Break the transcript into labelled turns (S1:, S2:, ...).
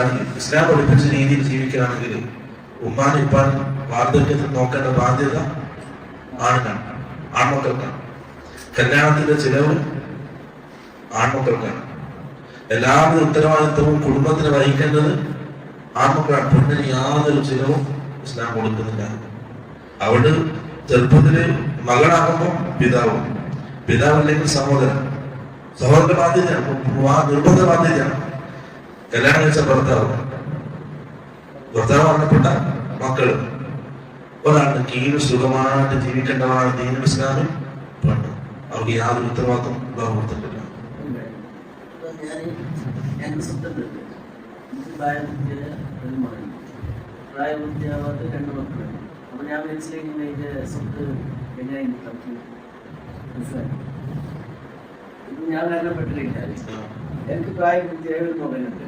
S1: ജീവിക്കുകയാണെങ്കിൽ, ഇസ്ലാം പഠിപ്പിച്ച രീതിയിൽ ജീവിക്കുകയാണെങ്കിൽ ഉമ്മാൻ ഇപ്പാൻ വാർദ്ധക്യത്തിൽ നോക്കേണ്ട ബാധ്യത ആണിനാണ്, ആൺമക്കൾക്കാണ്. കല്യാണത്തിന്റെ ചിലവ് ആൺമക്കൾക്കാണ്. എല്ലാവിധ ഉത്തരവാദിത്വവും കുടുംബത്തിന് വഹിക്കേണ്ടത് ആൺമക്കളാണ്. പെണ്ണിന് യാതൊരു ചിലവും ഇസ്ലാം കൊടുക്കുന്നില്ല. അവിടെ ചെറുപ്പത്തില് മകളാകുമ്പോൾ പിതാവും, പിതാവല്ലെങ്കിൽ സഹോദരൻ, സഹോദര ബാധ്യതയാണ്, നിർബന്ധ ബാധ്യതയാണ്. കല്യാണം കഴിച്ച ഭർത്താവ് മരണപ്പെട്ട മക്കള് ഒരാളുടെ കീഴിൽ സുഖമായിട്ട് ജീവിക്കേണ്ടവരാണ് ദീനുൽ ഇസ്ലാമിൽ പെണ്ണ്. അവർക്ക് യാതൊരു ഉത്തരവാദിത്വം കൊടുത്തിട്ടില്ല.
S2: പ്രായപൂർത്തിയാവാത്ത 2 മക്കളുണ്ട്. അപ്പൊ ഞാൻ മനസ്സിലാക്കുന്നത് ഇതിന്റെ സ്വത്ത് എങ്ങനെ മനസ്സിലായി. ഞാൻ മരണപ്പെട്ടിട്ടില്ല. എനിക്ക് പ്രായപൂർത്തിയായ ഒരു മകനുണ്ട്.